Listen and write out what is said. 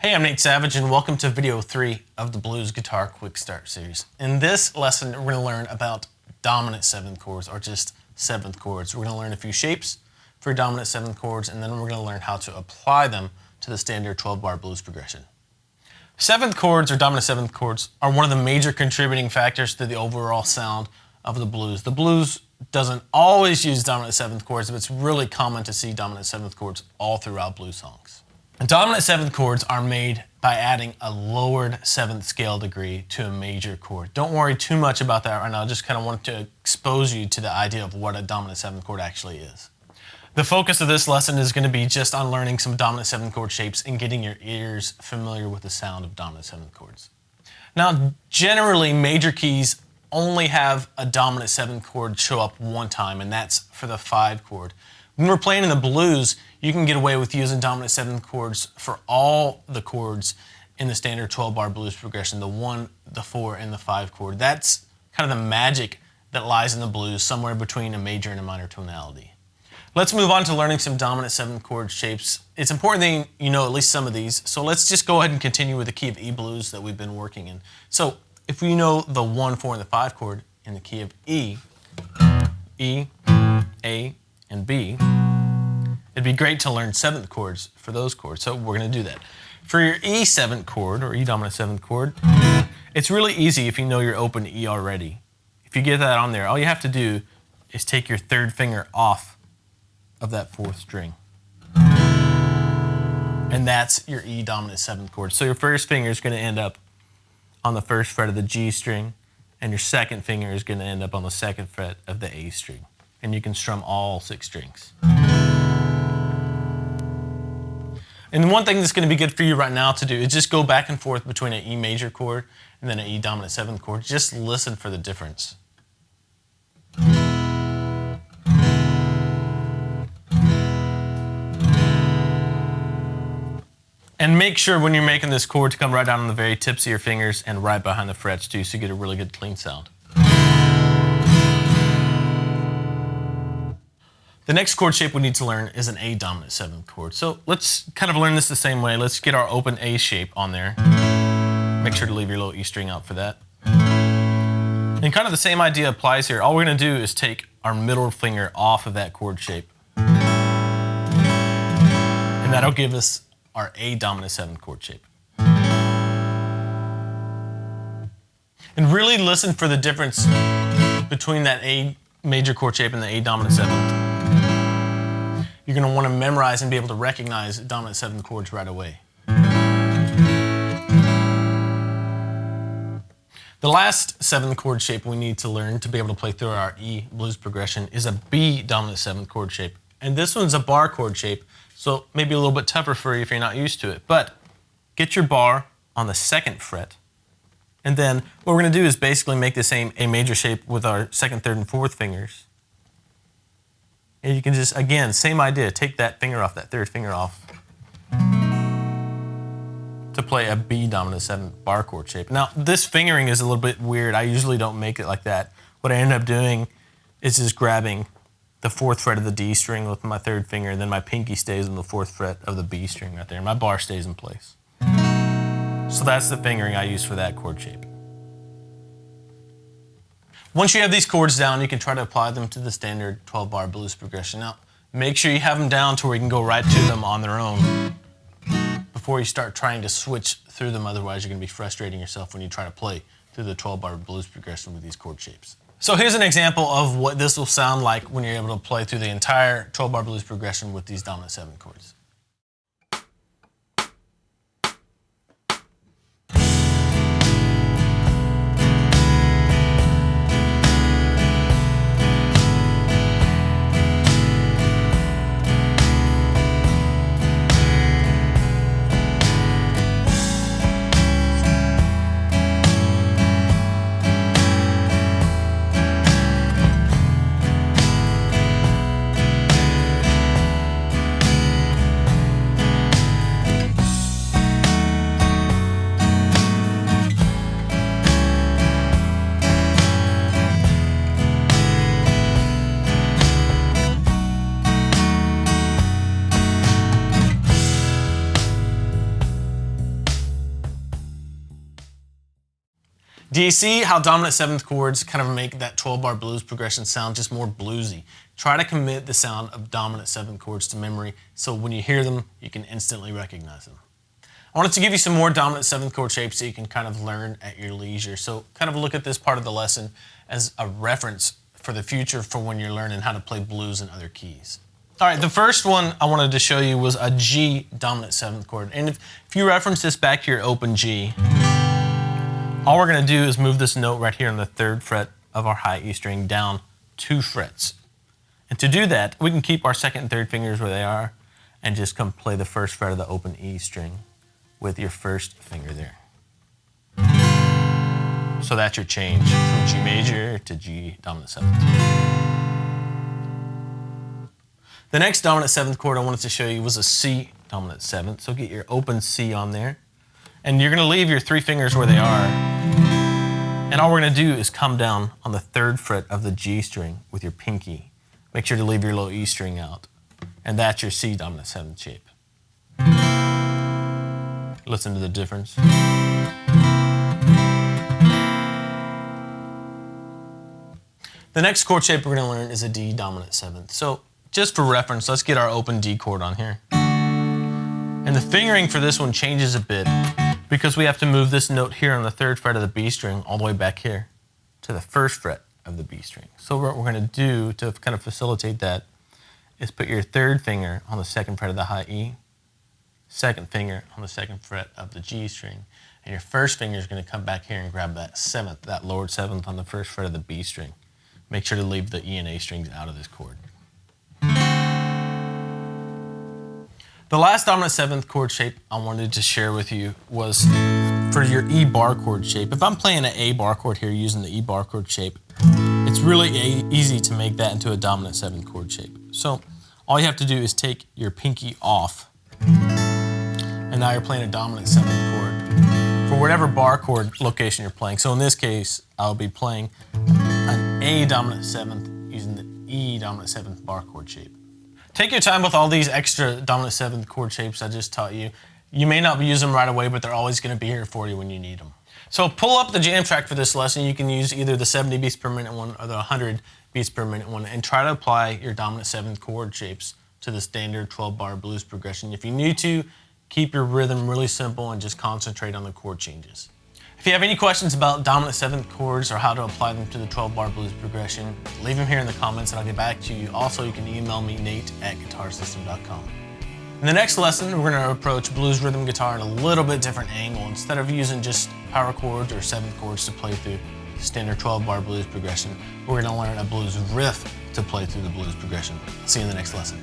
Hey, I'm Nate Savage and welcome to video 3 of the Blues Guitar Quick Start series. In this lesson, we're going to learn about dominant 7th chords or just 7th chords. We're going to learn a few shapes for dominant 7th chords and then we're going to learn how to apply them to the standard 12-bar blues progression. 7th chords or dominant 7th chords are one of the major contributing factors to the overall sound of the blues. The blues doesn't always use dominant 7th chords, but it's really common to see dominant 7th chords all throughout blues songs. Dominant 7th chords are made by adding a lowered 7th scale degree to a major chord. Don't worry too much about that right now. I just kind of want to expose you to the idea of what a dominant 7th chord actually is. The focus of this lesson is going to be just on learning some dominant 7th chord shapes and getting your ears familiar with the sound of dominant 7th chords. Now, generally, major keys only have a dominant 7th chord show up one time, and that's for the 5 chord. When we're playing in the blues, you can get away with using dominant 7th chords for all the chords in the standard 12-bar blues progression, the 1, the 4, and the 5 chord. That's kind of the magic that lies in the blues, somewhere between a major and a minor tonality. Let's move on to learning some dominant 7th chord shapes. It's important that you know at least some of these, so let's just go ahead and continue with the key of E blues that we've been working in. So if we know the 1, 4, and the 5 chord in the key of E, A, and B, it'd be great to learn 7th chords for those chords, so we're going to do that. For your E 7th chord, or E dominant 7th chord, it's really easy if you know your open E already. If you get that on there, all you have to do is take your 3rd finger off of that 4th string. And that's your E dominant 7th chord. So your 1st finger is going to end up on the 1st fret of the G string, and your 2nd finger is going to end up on the 2nd fret of the A string. And you can strum all 6 strings. And one thing that's going to be good for you right now to do is just go back and forth between an E major chord and then an E dominant 7th chord. Just listen for the difference. And make sure when you're making this chord to come right down on the very tips of your fingers and right behind the frets too, so you get a really good clean sound. The next chord shape we need to learn is an A dominant 7th chord. So let's kind of learn this the same way. Let's get our open A shape on there. Make sure to leave your little E string out for that. And kind of the same idea applies here. All we're going to do is take our middle finger off of that chord shape. And that'll give us our A dominant 7th chord shape. And really listen for the difference between that A major chord shape and the A dominant 7th. You're going to want to memorize and be able to recognize dominant 7th chords right away. The last 7th chord shape we need to learn to be able to play through our E blues progression is a B dominant 7th chord shape. And this one's a bar chord shape, so maybe a little bit tougher for you if you're not used to it. But get your bar on the 2nd fret. And then what we're going to do is basically make the same A major shape with our 2nd, 3rd, and 4th fingers. And you can just, again, same idea, take that finger off, that 3rd finger off, to play a B dominant 7th bar chord shape. Now, this fingering is a little bit weird. I usually don't make it like that. What I end up doing is just grabbing the 4th fret of the D string with my 3rd finger, and then my pinky stays on the 4th fret of the B string right there, and my bar stays in place. So that's the fingering I use for that chord shape. Once you have these chords down, you can try to apply them to the standard 12-bar blues progression. Now, make sure you have them down to where you can go right to them on their own before you start trying to switch through them. Otherwise, you're going to be frustrating yourself when you try to play through the 12-bar blues progression with these chord shapes. So here's an example of what this will sound like when you're able to play through the entire 12-bar blues progression with these dominant 7th chords. Do you see how dominant 7th chords kind of make that 12-bar blues progression sound just more bluesy? Try to commit the sound of dominant 7th chords to memory so when you hear them, you can instantly recognize them. I wanted to give you some more dominant 7th chord shapes so you can kind of learn at your leisure. So kind of look at this part of the lesson as a reference for the future for when you're learning how to play blues in other keys. All right, the first one I wanted to show you was a G dominant 7th chord. And if you reference this back to your open G, all we're gonna do is move this note right here on the 3rd fret of our high E string down 2 frets. And to do that, we can keep our 2nd and 3rd fingers where they are and just come play the 1st fret of the open E string with your 1st finger there. So that's your change from G major to G dominant 7th. The next dominant 7th chord I wanted to show you was a C dominant 7th. So get your open C on there. And you're gonna leave your 3 fingers where they are. And all we're gonna do is come down on the 3rd fret of the G string with your pinky. Make sure to leave your low E string out. And that's your C dominant 7th shape. Listen to the difference. The next chord shape we're gonna learn is a D dominant 7th. So just for reference, let's get our open D chord on here. And the fingering for this one changes a bit because we have to move this note here on the 3rd fret of the B string all the way back here to the 1st fret of the B string. So what we're going to do to kind of facilitate that is put your 3rd finger on the 2nd fret of the high E, 2nd finger on the 2nd fret of the G string, and your 1st finger is going to come back here and grab that 7th, that lowered 7th on the 1st fret of the B string. Make sure to leave the E and A strings out of this chord. The last dominant 7th chord shape I wanted to share with you was for your E bar chord shape. If I'm playing an A bar chord here using the E bar chord shape, it's really easy to make that into a dominant 7th chord shape. So all you have to do is take your pinky off, and now you're playing a dominant 7th chord for whatever bar chord location you're playing. So in this case, I'll be playing an A dominant 7th using the E dominant 7th bar chord shape. Take your time with all these extra dominant 7th chord shapes I just taught you. You may not use them right away, but they're always going to be here for you when you need them. So pull up the jam track for this lesson. You can use either the 70 beats per minute one or the 100 beats per minute one and try to apply your dominant 7th chord shapes to the standard 12-bar blues progression. If you need to, keep your rhythm really simple and just concentrate on the chord changes. If you have any questions about dominant 7th chords or how to apply them to the 12-bar blues progression, leave them here in the comments and I'll get back to you. Also, you can email me, nate@guitarsystem.com. In the next lesson, we're going to approach blues rhythm guitar in a little bit different angle. Instead of using just power chords or 7th chords to play through the standard 12-bar blues progression, we're going to learn a blues riff to play through the blues progression. See you in the next lesson.